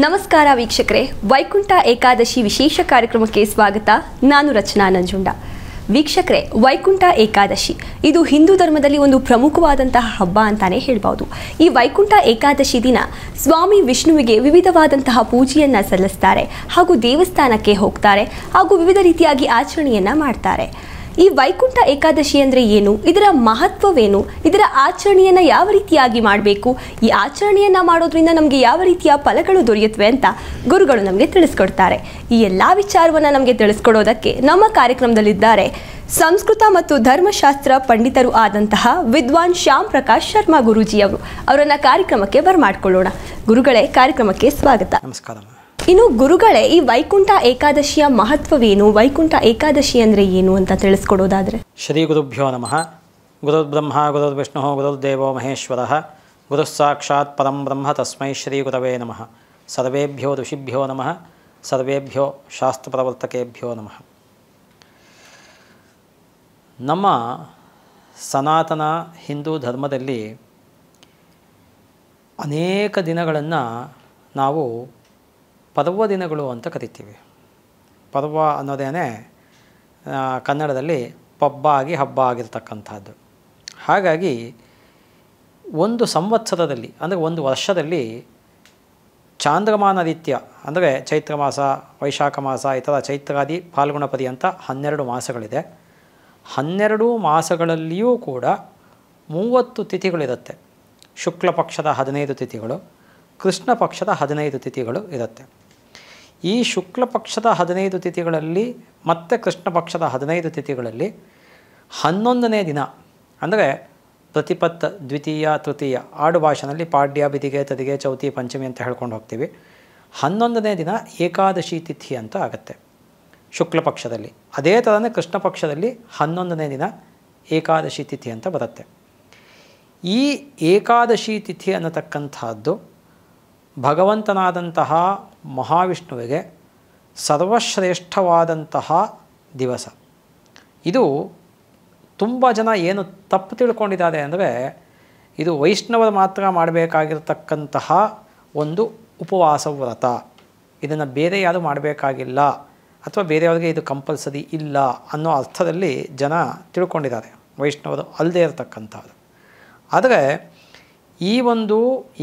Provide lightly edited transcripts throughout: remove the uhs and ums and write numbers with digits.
ನಮಸ್ಕಾರ ವೀಕ್ಷಕರೇ, ವೈಕುಂಠ ಏಕಾದಶಿ ವಿಶೇಷ ಕಾರ್ಯಕ್ರಮಕ್ಕೆ ಸ್ವಾಗತ. ನಾನು ರಚನಾ ನಂಜುಂಡ. ವೀಕ್ಷಕರೇ, ವೈಕುಂಠ ಏಕಾದಶಿ ಇದು ಹಿಂದೂ ಧರ್ಮದಲ್ಲಿ ಒಂದು ಪ್ರಮುಖವಾದಂತಹ ಹಬ್ಬ ಅಂತಾನೆ ಹೇಳ್ಬೋದು. ಈ ವೈಕುಂಠ ಏಕಾದಶಿ ದಿನ ಸ್ವಾಮಿ ವಿಷ್ಣುವಿಗೆ ವಿವಿಧವಾದಂತಹ ಪೂಜೆಯನ್ನು ಸಲ್ಲಿಸ್ತಾರೆ ಹಾಗೂ ದೇವಸ್ಥಾನಕ್ಕೆ ಹೋಗ್ತಾರೆ ಹಾಗೂ ವಿವಿಧ ರೀತಿಯಾಗಿ ಆಚರಣೆಯನ್ನು ಮಾಡ್ತಾರೆ. ಈ ವೈಕುಂಠ ಏಕಾದಶಿ ಅಂದರೆ ಏನು, ಇದರ ಮಹತ್ವವೇನು, ಇದರ ಆಚರಣೆಯನ್ನು ಯಾವ ರೀತಿಯಾಗಿ ಮಾಡಬೇಕು, ಈ ಆಚರಣೆಯನ್ನು ಮಾಡೋದ್ರಿಂದ ನಮಗೆ ಯಾವ ರೀತಿಯ ಫಲಗಳು ದೊರೆಯುತ್ತವೆ ಅಂತ ಗುರುಗಳು ನಮಗೆ ತಿಳಿಸ್ಕೊಡ್ತಾರೆ. ಈ ಎಲ್ಲ ವಿಚಾರವನ್ನು ನಮಗೆ ತಿಳಿಸ್ಕೊಡೋದಕ್ಕೆ ನಮ್ಮ ಕಾರ್ಯಕ್ರಮದಲ್ಲಿದ್ದಾರೆ ಸಂಸ್ಕೃತ ಮತ್ತು ಧರ್ಮಶಾಸ್ತ್ರ ಪಂಡಿತರು ಆದಂತಹ ವಿದ್ವಾನ್ ಶ್ಯಾಮ್ ಪ್ರಕಾಶ್ ಶರ್ಮಾ ಗುರೂಜಿಯವರು. ಅವರನ್ನು ಕಾರ್ಯಕ್ರಮಕ್ಕೆ ಬರಮಾಡ್ಕೊಳ್ಳೋಣ. ಗುರುಗಳೇ, ಕಾರ್ಯಕ್ರಮಕ್ಕೆ ಸ್ವಾಗತ. ನಮಸ್ಕಾರ. ಇನ್ನು ಗುರುಗಳೇ, ಈ ವೈಕುಂಠ ಏಕಾದಶಿಯ ಮಹತ್ವವೇನು, ವೈಕುಂಠ ಏಕಾದಶಿ ಅಂದರೆ ಏನು ಅಂತ ತಿಳಿಸ್ಕೊಡೋದಾದರೆ? ಶ್ರೀ ಗುರುಭ್ಯೋ ನಮಃ. ಗುರುರ್ಬ್ರಹ್ಮ ಗುರುರ್ವಿಷ್ಣು ಗುರುರ್ದೇವೋ ಮಹೇಶ್ವರ ಗುರುಃ ಸಾಕ್ಷಾತ್ ಪರಂ ಬ್ರಹ್ಮ ತಸ್ಮೈ ಶ್ರೀ ಗುರವೇ ನಮಃ. ಸರ್ವೇಭ್ಯೋ ಋಷಿಭ್ಯೋ ನಮಃ, ಸರ್ವೇಭ್ಯೋ ಶಾಸ್ತ್ರಪ್ರವರ್ತಕೇಭ್ಯೋ ನಮಃ. ನಮ್ಮ ಸನಾತನ ಹಿಂದೂ ಧರ್ಮದಲ್ಲಿ ಅನೇಕ ದಿನಗಳನ್ನು ನಾವು ಪರ್ವ ದಿನಗಳು ಅಂತ ಕರಿತೀವಿ. ಪರ್ವ ಅನ್ನೋದೇನೆ ಕನ್ನಡದಲ್ಲಿ ಪಬ್ಬ ಆಗಿ ಹಬ್ಬ ಆಗಿರ್ತಕ್ಕಂಥದ್ದು. ಹಾಗಾಗಿ ಒಂದು ಸಂವತ್ಸರದಲ್ಲಿ ಅಂದರೆ ಒಂದು ವರ್ಷದಲ್ಲಿ ಚಾಂದ್ರಮಾನ ರೀತ್ಯ ಅಂದರೆ ಚೈತ್ರ ಮಾಸ, ವೈಶಾಖ ಮಾಸ, ಇತರ ಚೈತ್ರಾದಿ ಫಾಲ್ಗುಣ ಪರ್ಯಂತ 12 ಮಾಸಗಳಿದೆ. 12 ಮಾಸಗಳಲ್ಲಿಯೂ ಕೂಡ 30 ತಿಥಿಗಳಿರುತ್ತೆ. ಶುಕ್ಲ ಪಕ್ಷದ 15 ತಿಥಿಗಳು, ಕೃಷ್ಣ ಪಕ್ಷದ 15 ತಿಥಿಗಳು ಇರುತ್ತೆ. ಈ ಶುಕ್ಲ ಪಕ್ಷದ 15 ತಿಥಿಗಳಲ್ಲಿ ಮತ್ತು ಕೃಷ್ಣ ಪಕ್ಷದ 15 ತಿಥಿಗಳಲ್ಲಿ 11ನೇ ದಿನ ಅಂದರೆ ಪ್ರತಿಪತ್, ದ್ವಿತೀಯ, ತೃತೀಯ, ಆಡು ಭಾಷೆಯಲ್ಲಿ ಪಾಡ್ಯ, ಬಿದಿಗೆ, ತದಿಗೆ, ಚೌತಿ, ಪಂಚಮಿ ಅಂತ ಹೇಳ್ಕೊಂಡು ಹೋಗ್ತೀವಿ. 11ನೇ ದಿನ ಏಕಾದಶಿ ತಿಥಿ ಅಂತ ಆಗುತ್ತೆ ಶುಕ್ಲ ಪಕ್ಷದಲ್ಲಿ. ಅದೇ ಥರನೇ ಕೃಷ್ಣ ಪಕ್ಷದಲ್ಲಿ 11ನೇ ದಿನ ಏಕಾದಶಿ ತಿಥಿ ಅಂತ ಬರುತ್ತೆ. ಈ ಏಕಾದಶಿ ತಿಥಿ ಅನ್ನತಕ್ಕಂಥದ್ದು ಭಗವಂತನಾದಂತಹ ಮಹಾವಿಷ್ಣುವಿಗೆ ಸರ್ವಶ್ರೇಷ್ಠವಾದಂತಹ ದಿವಸ. ಇದು ತುಂಬ ಜನ ಏನು ತಪ್ಪು ತಿಳ್ಕೊಂಡಿದ್ದಾರೆ ಅಂದರೆ, ಇದು ವೈಷ್ಣವರು ಮಾತ್ರ ಮಾಡಬೇಕಾಗಿರ್ತಕ್ಕಂತಹ ಒಂದು ಉಪವಾಸ ವ್ರತ, ಇದನ್ನು ಬೇರೆ ಯಾರು ಮಾಡಬೇಕಾಗಿಲ್ಲ ಅಥವಾ ಬೇರೆಯವ್ರಿಗೆ ಇದು ಕಂಪಲ್ಸರಿ ಇಲ್ಲ ಅನ್ನೋ ಅರ್ಥದಲ್ಲಿ ಜನ ತಿಳ್ಕೊಂಡಿದ್ದಾರೆ, ವೈಷ್ಣವರು ಅಲ್ಲದೇ ಇರತಕ್ಕಂಥದ್ದು. ಆದರೆ ಈ ಒಂದು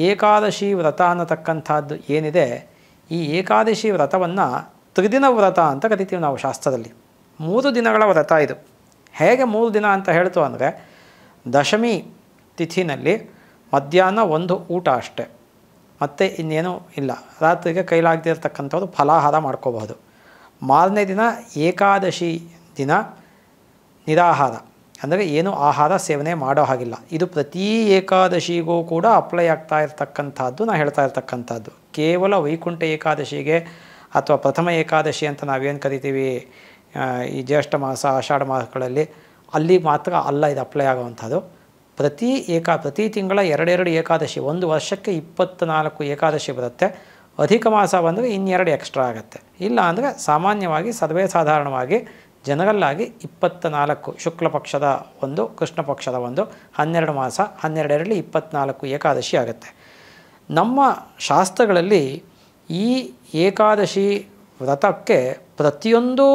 ಏಕಾದಶಿ ವ್ರತ ಅನ್ನತಕ್ಕಂಥದ್ದು ಏನಿದೆ, ಈ ಏಕಾದಶಿ ವ್ರತವನ್ನು ತ್ರಿದಿನ ವ್ರತ ಅಂತ ಕರಿತೀವಿ ನಾವು ಶಾಸ್ತ್ರದಲ್ಲಿ. 3 ದಿನಗಳ ವ್ರತ ಇದು. ಹೇಗೆ 3 ದಿನ ಅಂತ ಹೇಳ್ತು ಅಂದರೆ, ದಶಮಿ ತಿಥಿನಲ್ಲಿ ಮಧ್ಯಾಹ್ನ 1 ಊಟ ಅಷ್ಟೇ, ಮತ್ತು ಇನ್ನೇನೂ ಇಲ್ಲ. ರಾತ್ರಿಗೆ ಕೈಲಾಗದೇ ಇರತಕ್ಕಂಥವ್ರು ಫಲಾಹಾರ ಮಾಡ್ಕೋಬಹುದು. ಮಾರನೇ ದಿನ ಏಕಾದಶಿ ದಿನ ನಿರಾಹಾರ, ಅಂದರೆ ಏನು ಆಹಾರ ಸೇವನೆ ಮಾಡೋ ಹಾಗಿಲ್ಲ. ಇದು ಪ್ರತಿ ಏಕಾದಶಿಗೂ ಕೂಡ ಅಪ್ಲೈ ಆಗ್ತಾ ಇರ್ತಕ್ಕಂಥದ್ದು, ನಾನು ಹೇಳ್ತಾ ಇರ್ತಕ್ಕಂಥದ್ದು. ಕೇವಲ ವೈಕುಂಠ ಏಕಾದಶಿಗೆ ಅಥವಾ ಪ್ರಥಮ ಏಕಾದಶಿ ಅಂತ ನಾವೇನು ಕರಿತೀವಿ ಈ ಜ್ಯೇಷ್ಠ ಮಾಸ, ಆಷಾಢ ಮಾಸಗಳಲ್ಲಿ, ಅಲ್ಲಿ ಮಾತ್ರ ಅಲ್ಲ ಇದು ಅಪ್ಲೈ ಆಗುವಂಥದ್ದು. ಪ್ರತಿ ತಿಂಗಳ 2 ಏಕಾದಶಿ, ಒಂದು ವರ್ಷಕ್ಕೆ 24 ಏಕಾದಶಿ ಬರುತ್ತೆ. ಅಧಿಕ ಮಾಸ ಬಂದರೆ ಇನ್ನೆರಡು ಎಕ್ಸ್ಟ್ರಾ ಆಗುತ್ತೆ. ಇಲ್ಲ ಅಂದರೆ ಸಾಮಾನ್ಯವಾಗಿ ಸರ್ವೇ ಸಾಧಾರಣವಾಗಿ ಜನರಲ್ಲಾಗಿ 24 ಶುಕ್ಲ ಪಕ್ಷದ 1, ಕೃಷ್ಣ ಪಕ್ಷದ 1, 12 ಮಾಸ, 12 24 ಏಕಾದಶಿ ಆಗುತ್ತೆ. ನಮ್ಮ ಶಾಸ್ತ್ರಗಳಲ್ಲಿ ಈ ಏಕಾದಶಿ ವ್ರತಕ್ಕೆ ಪ್ರತಿಯೊಂದು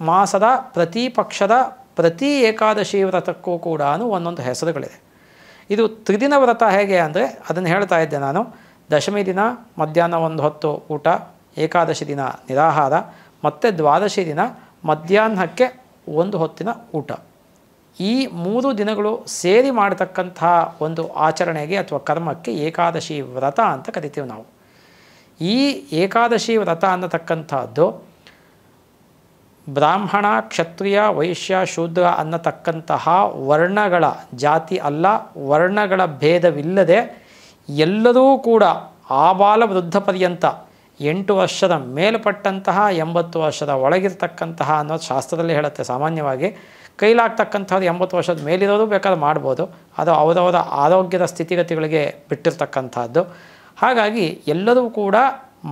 ಮಾಸದ ಪ್ರತಿ ಪಕ್ಷದ ಪ್ರತಿ ಏಕಾದಶಿ ವ್ರತಕ್ಕೂ ಕೂಡ ಒಂದೊಂದು ಹೆಸರುಗಳಿದೆ. ಇದು ತ್ರಿದಿನ ವ್ರತ ಹೇಗೆ ಅಂದರೆ, ಅದನ್ನು ಹೇಳ್ತಾ ಇದ್ದೆ ನಾನು. ದಶಮಿ ದಿನ ಮಧ್ಯಾಹ್ನ 1 ಹೊತ್ತು ಊಟ, ಏಕಾದಶಿ ದಿನ ನಿರಾಹಾರ, ಮತ್ತು ದ್ವಾದಶಿ ದಿನ ಮಧ್ಯಾಹ್ನಕ್ಕೆ 1 ಹೊತ್ತಿನ ಊಟ. ಈ 3 ದಿನಗಳು ಸೇರಿ ಮಾಡತಕ್ಕಂತಹ ಒಂದು ಆಚರಣೆಗೆ ಅಥವಾ ಕರ್ಮಕ್ಕೆ ಏಕಾದಶಿ ವ್ರತ ಅಂತ ಕರಿತೀವಿ ನಾವು. ಈ ಏಕಾದಶಿ ವ್ರತ ಅನ್ನತಕ್ಕಂಥದ್ದು ಬ್ರಾಹ್ಮಣ, ಕ್ಷತ್ರಿಯ, ವೈಶ್ಯ, ಶೂದ್ರ ಅನ್ನತಕ್ಕಂತಹ ವರ್ಣಗಳ ಜಾತಿ ಅಲ್ಲ, ವರ್ಣಗಳ ಭೇದವಿಲ್ಲದೆ ಎಲ್ಲರೂ ಕೂಡ ಆಬಾಲ ವೃದ್ಧ ಪರ್ಯಂತ 8 ವರ್ಷದ ಮೇಲ್ಪಟ್ಟಂತಹ 80 ವರ್ಷದ ಒಳಗಿರ್ತಕ್ಕಂತಹ ಅನ್ನೋದು ಶಾಸ್ತ್ರದಲ್ಲಿ ಹೇಳುತ್ತೆ. ಸಾಮಾನ್ಯವಾಗಿ ಕೈಲಾಗ್ತಕ್ಕಂಥದ್ದು 80 ವರ್ಷದ ಮೇಲಿರೋದು ಬೇಕಾದ್ರೆ ಮಾಡ್ಬೋದು, ಅದು ಅವರವರ ಆರೋಗ್ಯದ ಸ್ಥಿತಿಗತಿಗಳಿಗೆ ಬಿಟ್ಟಿರ್ತಕ್ಕಂಥದ್ದು. ಹಾಗಾಗಿ ಎಲ್ಲರೂ ಕೂಡ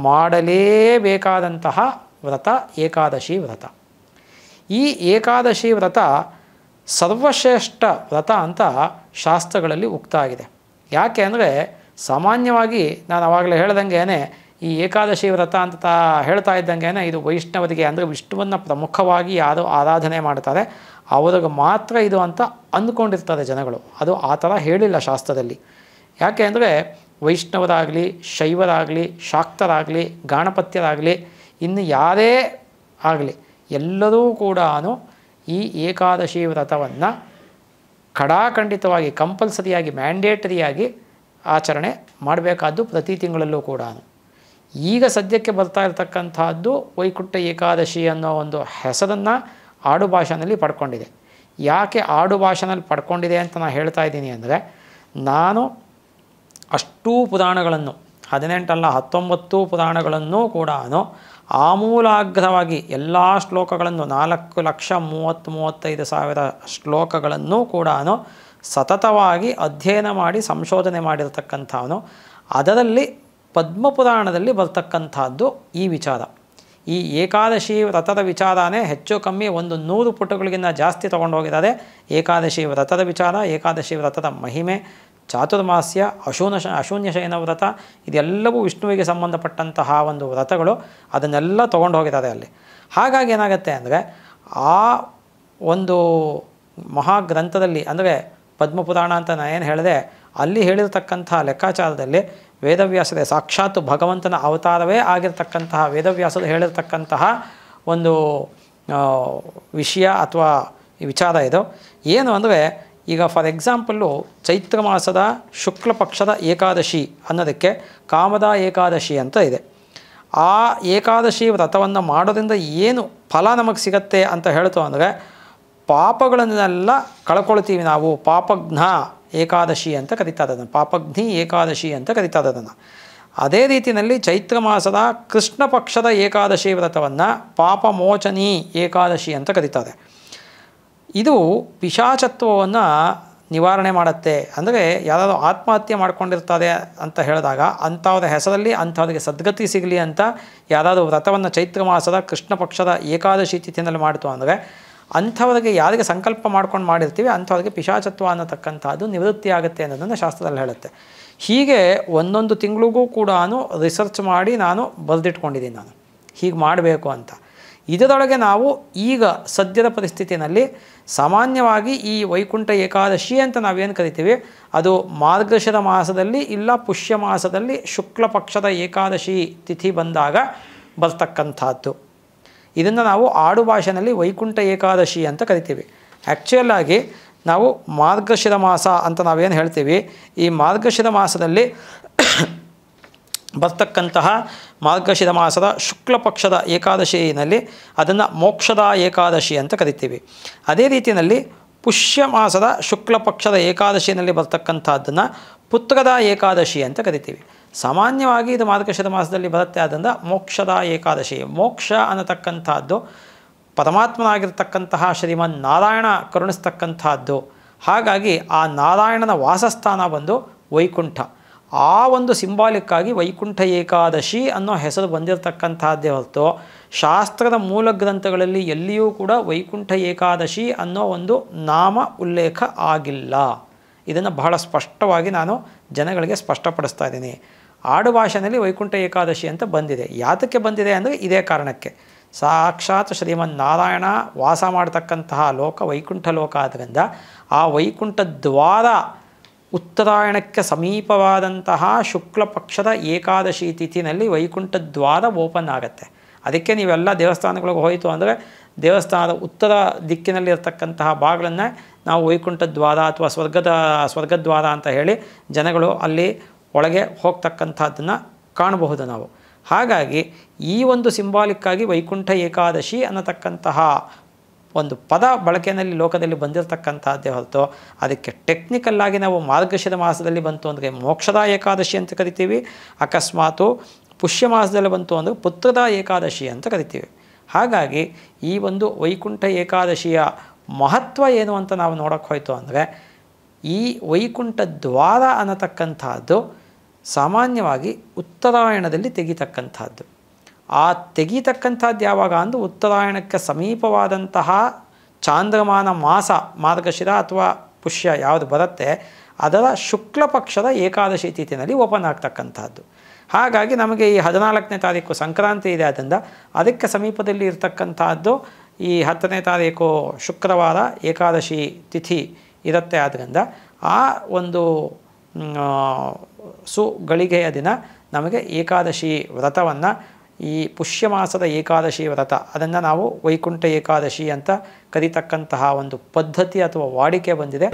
ಮಾಡಲೇಬೇಕಾದಂತಹ ವ್ರತ ಏಕಾದಶಿ ವ್ರತ. ಈ ಏಕಾದಶಿ ವ್ರತ ಸರ್ವಶ್ರೇಷ್ಠ ವ್ರತ ಅಂತ ಶಾಸ್ತ್ರಗಳಲ್ಲಿ ಉಕ್ತ ಆಗಿದೆ. ಯಾಕೆ ಅಂದರೆ, ಸಾಮಾನ್ಯವಾಗಿ ನಾನು ಆವಾಗಲೇ ಹೇಳ್ದಂಗೆ ಈ ಏಕಾದಶಿ ವ್ರತ ಅಂತ ಹೇಳ್ತಾ ಇದ್ದಂಗೆ ಇದು ವೈಷ್ಣವರಿಗೆ ಅಂದರೆ ವಿಷ್ಣುವನ್ನು ಪ್ರಮುಖವಾಗಿ ಯಾರು ಆರಾಧನೆ ಮಾಡ್ತಾರೆ ಅವ್ರಿಗೆ ಮಾತ್ರ ಇದು ಅಂತ ಅಂದ್ಕೊಂಡಿರ್ತಾರೆ ಜನಗಳು. ಅದು ಆ ಥರ ಹೇಳಿಲ್ಲ ಶಾಸ್ತ್ರದಲ್ಲಿ. ಯಾಕೆ ಅಂದರೆ ವೈಷ್ಣವರಾಗಲಿ, ಶೈವರಾಗಲಿ, ಶಾಕ್ತರಾಗಲಿ, ಗಾಣಪತ್ಯರಾಗಲಿ, ಇನ್ನು ಯಾರೇ ಆಗಲಿ ಎಲ್ಲರೂ ಕೂಡ ಈ ಏಕಾದಶಿ ವ್ರತವನ್ನು ಖಡಾಖಂಡಿತವಾಗಿ ಕಂಪಲ್ಸರಿಯಾಗಿ ಮ್ಯಾಂಡೇಟರಿಯಾಗಿ ಆಚರಣೆ ಮಾಡಬೇಕಾದ್ದು ಪ್ರತಿ ತಿಂಗಳಲ್ಲೂ ಕೂಡ. ಈಗ ಸದ್ಯಕ್ಕೆ ಬರ್ತಾ ಇರತಕ್ಕಂಥದ್ದು ವೈಕುಂಠ ಏಕಾದಶಿ ಅನ್ನೋ ಒಂದು ಹೆಸರನ್ನು ಆಡುಭಾಷೆಯಲ್ಲಿ ಪಡ್ಕೊಂಡಿದೆ. ಯಾಕೆ ಆಡುಭಾಷೆಯಲ್ಲಿ ಪಡ್ಕೊಂಡಿದೆ ಅಂತ ನಾನು ಹೇಳ್ತಾ ಇದ್ದೀನಿ ಅಂದರೆ, ನಾನು ಅಷ್ಟೂ ಪುರಾಣಗಳನ್ನು 18 ಅಲ್ಲ 19 ಪುರಾಣಗಳನ್ನು ಕೂಡ ಆಮೂಲಾಗ್ರವಾಗಿ ಎಲ್ಲ ಶ್ಲೋಕಗಳನ್ನು 4,35,000 ಶ್ಲೋಕಗಳನ್ನು ಕೂಡ ಸತತವಾಗಿ ಅಧ್ಯಯನ ಮಾಡಿ ಸಂಶೋಧನೆ ಮಾಡಿರ್ತಕ್ಕಂಥವನು. ಅದರಲ್ಲಿ ಪದ್ಮಪುರಾಣದಲ್ಲಿ ಬರ್ತಕ್ಕಂಥದ್ದು ಈ ವಿಚಾರ. ಈ ಏಕಾದಶಿ ವ್ರತದ ವಿಚಾರನೇ ಹೆಚ್ಚು ಕಮ್ಮಿ 100 ಪುಟಗಳಿಗಿಂತ ಜಾಸ್ತಿ ತೊಗೊಂಡೋಗಿದ್ದಾರೆ. ಏಕಾದಶಿ ವ್ರತದ ವಿಚಾರ, ಏಕಾದಶಿ ವ್ರತದ ಮಹಿಮೆ, ಚಾತುರ್ಮಾಸ್ಯ, ಅಶೂನ್ಯ ಶಯನ ವ್ರತ, ಇದೆಲ್ಲವೂ ವಿಷ್ಣುವಿಗೆ ಸಂಬಂಧಪಟ್ಟಂತಹ ಒಂದು ವ್ರತಗಳು. ಅದನ್ನೆಲ್ಲ ತೊಗೊಂಡು ಹೋಗಿದ್ದಾರೆ ಅಲ್ಲಿ. ಹಾಗಾಗಿ ಏನಾಗುತ್ತೆ ಅಂದರೆ ಆ ಒಂದು ಮಹಾಗ್ರಂಥದಲ್ಲಿ, ಅಂದರೆ ಪದ್ಮಪುರಾಣ ಅಂತ ನಾನು ಏನು ಹೇಳಿದೆ, ಅಲ್ಲಿ ಹೇಳಿರ್ತಕ್ಕಂಥ ಲೆಕ್ಕಾಚಾರದಲ್ಲಿ ವೇದವ್ಯಾಸರೇ ಸಾಕ್ಷಾತ್ ಭಗವಂತನ ಅವತಾರವೇ ಆಗಿರ್ತಕ್ಕಂತಹ ವೇದವ್ಯಾಸರು ಹೇಳಿರ್ತಕ್ಕಂತಹ ಒಂದು ವಿಷಯ ಅಥವಾ ವಿಚಾರ ಇದು. ಏನು ಅಂದರೆ, ಈಗ ಫಾರ್ ಎಕ್ಸಾಂಪಲ್ಲು ಚೈತ್ರ ಮಾಸದ ಶುಕ್ಲ ಪಕ್ಷದ ಏಕಾದಶಿ ಅನ್ನೋದಕ್ಕೆ ಕಾಮದ ಏಕಾದಶಿ ಅಂತ ಇದೆ. ಆ ಏಕಾದಶಿ ವ್ರತವನ್ನು ಮಾಡೋದ್ರಿಂದ ಏನು ಫಲ ನಮಗೆ ಸಿಗತ್ತೆ ಅಂತ ಹೇಳ್ತು ಅಂದರೆ, ಪಾಪಗಳನ್ನೆಲ್ಲ ಕಳ್ಕೊಳ್ತೀವಿ ನಾವು. ಪಾಪಘ್ನ ಏಕಾದಶಿ ಅಂತ ಕರೀತಾರೆ ಅದನ್ನು, ಪಾಪಘ್ನಿ ಏಕಾದಶಿ ಅಂತ ಕರೀತಾರೆ ಅದನ್ನು. ಅದೇ ರೀತಿಯಲ್ಲಿ ಚೈತ್ರ ಮಾಸದ ಕೃಷ್ಣ ಪಕ್ಷದ ಏಕಾದಶಿ ವ್ರತವನ್ನು ಪಾಪಮೋಚನಿ ಏಕಾದಶಿ ಅಂತ ಕರೀತಾರೆ. ಇದು ಪಿಶಾಚತ್ವವನ್ನು ನಿವಾರಣೆ ಮಾಡುತ್ತೆ. ಅಂದರೆ ಯಾರಾದರೂ ಆತ್ಮಹತ್ಯೆ ಮಾಡ್ಕೊಂಡಿರ್ತಾರೆ ಅಂತ ಹೇಳಿದಾಗ ಅಂಥವ್ರ ಹೆಸರಲ್ಲಿ ಅಂಥವ್ರಿಗೆ ಸದ್ಗತಿ ಸಿಗಲಿ ಅಂತ ಯಾರಾದರೂ ವ್ರತವನ್ನು ಚೈತ್ರ ಮಾಸದ ಕೃಷ್ಣ ಪಕ್ಷದ ಏಕಾದಶಿ ತಿಥಿಯಲ್ಲಿ ಮಾಡ್ತು ಅಂದರೆ, ಅಂಥವ್ರಿಗೆ ಯಾರಿಗೆ ಸಂಕಲ್ಪ ಮಾಡ್ಕೊಂಡು ಮಾಡಿರ್ತೀವಿ ಅಂಥವ್ರಿಗೆ ಪಿಶಾಚತ್ವ ಅನ್ನತಕ್ಕಂಥದ್ದು ನಿವೃತ್ತಿ ಆಗುತ್ತೆ ಅನ್ನೋದನ್ನು ಶಾಸ್ತ್ರದಲ್ಲಿ ಹೇಳುತ್ತೆ. ಹೀಗೆ ಒಂದೊಂದು ತಿಂಗಳಿಗೂ ಕೂಡ ರಿಸರ್ಚ್ ಮಾಡಿ ನಾನು ಬರೆದಿಟ್ಕೊಂಡಿದ್ದೀನಿ ನಾನು ಹೀಗೆ ಮಾಡಬೇಕು ಅಂತ. ಇದರೊಳಗೆ ನಾವು ಈಗ ಸದ್ಯದ ಪರಿಸ್ಥಿತಿಯಲ್ಲಿ ಸಾಮಾನ್ಯವಾಗಿ ಈ ವೈಕುಂಠ ಏಕಾದಶಿ ಅಂತ ನಾವೇನು ಕರಿತೀವಿ, ಅದು ಮಾರ್ಗಶಿರ ಮಾಸದಲ್ಲಿ ಇಲ್ಲ ಪುಷ್ಯ ಮಾಸದಲ್ಲಿ ಶುಕ್ಲ ಪಕ್ಷದ ಏಕಾದಶಿ ತಿಥಿ ಬಂದಾಗ ಬರ್ತಕ್ಕಂಥದ್ದು. ಇದನ್ನು ನಾವು ಆಡುಭಾಷೆಯಲ್ಲಿ ವೈಕುಂಠ ಏಕಾದಶಿ ಅಂತ ಕರಿತೀವಿ. ಆ್ಯಕ್ಚುಯಲ್ಲಾಗಿ ನಾವು ಮಾರ್ಗಶಿರ ಮಾಸ ಅಂತ ನಾವೇನು ಹೇಳ್ತೀವಿ, ಈ ಮಾರ್ಗಶಿರ ಮಾಸದಲ್ಲಿ ಬರ್ತಕ್ಕಂತಹ ಮಾರ್ಗಶಿರ ಮಾಸದ ಶುಕ್ಲ ಪಕ್ಷದ ಏಕಾದಶಿಯಲ್ಲಿ ಅದನ್ನು ಮೋಕ್ಷದ ಏಕಾದಶಿ ಅಂತ ಕರಿತೀವಿ. ಅದೇ ರೀತಿಯಲ್ಲಿ ಪುಷ್ಯ ಮಾಸದ ಶುಕ್ಲ ಪಕ್ಷದ ಏಕಾದಶಿಯಲ್ಲಿ ಬರ್ತಕ್ಕಂಥದ್ದನ್ನು ಪುತ್ರದ ಏಕಾದಶಿ ಅಂತ ಕರಿತೀವಿ. ಸಾಮಾನ್ಯವಾಗಿ ಇದು ಮಾರ್ಗಶಿರ ಮಾಸದಲ್ಲಿ ಬರುತ್ತೆ. ಅದರಿಂದ ಮೋಕ್ಷದ ಏಕಾದಶಿ, ಮೋಕ್ಷ ಅನ್ನತಕ್ಕಂಥದ್ದು ಪರಮಾತ್ಮನಾಗಿರ್ತಕ್ಕಂತಹ ಶ್ರೀಮನ್ ನಾರಾಯಣ ಕರುಣಿಸ್ತಕ್ಕಂಥದ್ದು. ಹಾಗಾಗಿ ಆ ನಾರಾಯಣನ ವಾಸಸ್ಥಾನ ಬಂದು ವೈಕುಂಠ. ಆ ಒಂದು ಸಿಂಬಾಲಿಕ್ಕಾಗಿ ವೈಕುಂಠ ಏಕಾದಶಿ ಅನ್ನೋ ಹೆಸರು ಬಂದಿರತಕ್ಕಂಥದ್ದೇ ಹೊರತು ಶಾಸ್ತ್ರದ ಮೂಲ ಗ್ರಂಥಗಳಲ್ಲಿ ಎಲ್ಲಿಯೂ ಕೂಡ ವೈಕುಂಠ ಏಕಾದಶಿ ಅನ್ನೋ ಒಂದು ನಾಮ ಉಲ್ಲೇಖ ಆಗಿಲ್ಲ. ಇದನ್ನು ಬಹಳ ಸ್ಪಷ್ಟವಾಗಿ ನಾನು ಜನಗಳಿಗೆ ಸ್ಪಷ್ಟಪಡಿಸ್ತಾ ಇದ್ದೀನಿ. ಆಡುಭಾಷೆಯಲ್ಲಿ ವೈಕುಂಠ ಏಕಾದಶಿ ಅಂತ ಬಂದಿದೆ. ಯಾತಕ್ಕೆ ಬಂದಿದೆ ಅಂದರೆ ಇದೇ ಕಾರಣಕ್ಕೆ. ಸಾಕ್ಷಾತ್ ಶ್ರೀಮನ್ ನಾರಾಯಣ ವಾಸ ಮಾಡತಕ್ಕಂತಹ ಲೋಕ ವೈಕುಂಠ ಲೋಕ ಆದ್ದರಿಂದ ಆ ವೈಕುಂಠ ದ್ವಾರ ಉತ್ತರಾಯಣಕ್ಕೆ ಸಮೀಪವಾದಂತಹ ಶುಕ್ಲ ಪಕ್ಷದ ಏಕಾದಶಿ ತಿಥಿನಲ್ಲಿ ವೈಕುಂಠ ದ್ವಾರ ಓಪನ್ ಆಗುತ್ತೆ. ಅದಕ್ಕೆ ನೀವೆಲ್ಲ ದೇವಸ್ಥಾನಗಳಿಗೆ ಹೋಯಿತು ಅಂದರೆ ದೇವಸ್ಥಾನದ ಉತ್ತರ ದಿಕ್ಕಿನಲ್ಲಿ ಇರತಕ್ಕಂತಹ ಬಾಗಿಲನ್ನು ನಾವು ವೈಕುಂಠ ದ್ವಾರ ಅಥವಾ ಸ್ವರ್ಗದ್ವಾರ ಅಂತ ಹೇಳಿ ಜನಗಳು ಅಲ್ಲಿ ಒಳಗೆ ಹೋಗ್ತಕ್ಕಂಥದ್ದನ್ನು ಕಾಣಬಹುದು ನಾವು. ಹಾಗಾಗಿ ಈ ಒಂದು ಸಿಂಬಾಲಿಕ್ಕಾಗಿ ವೈಕುಂಠ ಏಕಾದಶಿ ಅನ್ನತಕ್ಕಂತಹ ಒಂದು ಪದ ಬಳಕೆಯಲ್ಲಿ ಲೋಕದಲ್ಲಿ ಬಂದಿರತಕ್ಕಂಥದ್ದೇ ಹೊರತು ಅದಕ್ಕೆ ಟೆಕ್ನಿಕಲ್ಲಾಗಿ ನಾವು ಮಾರ್ಗಶಿರ ಮಾಸದಲ್ಲಿ ಬಂತು ಅಂದರೆ ಮೋಕ್ಷದ ಏಕಾದಶಿ ಅಂತ ಕರಿತೀವಿ, ಅಕಸ್ಮಾತು ಪುಷ್ಯ ಮಾಸದಲ್ಲಿ ಬಂತು ಅಂದರೆ ಪುತ್ರದ ಏಕಾದಶಿ ಅಂತ ಕರಿತೀವಿ. ಹಾಗಾಗಿ ಈ ಒಂದು ವೈಕುಂಠ ಏಕಾದಶಿಯ ಮಹತ್ವ ಏನು ಅಂತ ನಾವು ನೋಡೋಕ್ಕೆ ಹೋಯಿತು ಅಂದರೆ, ಈ ವೈಕುಂಠ ದ್ವಾರ ಅನ್ನತಕ್ಕಂಥದ್ದು ಸಾಮಾನ್ಯವಾಗಿ ಉತ್ತರಾಯಣದಲ್ಲಿ ತೆಗಿತಕ್ಕಂಥದ್ದು. ಆ ತೆಗಿತಕ್ಕಂಥದ್ದು ಯಾವಾಗ ಅಂದರೆ ಉತ್ತರಾಯಣಕ್ಕೆ ಸಮೀಪವಾದಂತಹ ಚಾಂದ್ರಮಾನ ಮಾಸ ಮಾರ್ಗಶಿರ ಅಥವಾ ಪುಷ್ಯ ಯಾವುದು ಬರುತ್ತೆ ಅದರ ಶುಕ್ಲ ಪಕ್ಷದ ಏಕಾದಶಿ ತಿಥಿನಲ್ಲಿ ಓಪನ್ ಆಗ್ತಕ್ಕಂಥದ್ದು. ಹಾಗಾಗಿ ನಮಗೆ ಈ 14ನೇ ತಾರೀಕು ಸಂಕ್ರಾಂತಿ ಇದೆ, ಆದ್ದರಿಂದ ಅದಕ್ಕೆ ಸಮೀಪದಲ್ಲಿ ಇರತಕ್ಕಂತಹದ್ದು ಈ 10ನೇ ತಾರೀಕು ಶುಕ್ರವಾರ ಏಕಾದಶಿ ತಿಥಿ ಇರುತ್ತೆ. ಆದ್ದರಿಂದ ಆ ಒಂದು ಸುಗಳಿಗೆಯ ದಿನ ನಮಗೆ ಏಕಾದಶಿ ವ್ರತವನ್ನು, ಈ ಪುಷ್ಯ ಮಾಸದ ಏಕಾದಶಿ ವ್ರತ, ಅದನ್ನು ನಾವು ವೈಕುಂಠ ಏಕಾದಶಿ ಅಂತ ಕರೀತಕ್ಕಂತಹ ಒಂದು ಪದ್ಧತಿ ಅಥವಾ ವಾಡಿಕೆ ಬಂದಿದೆ.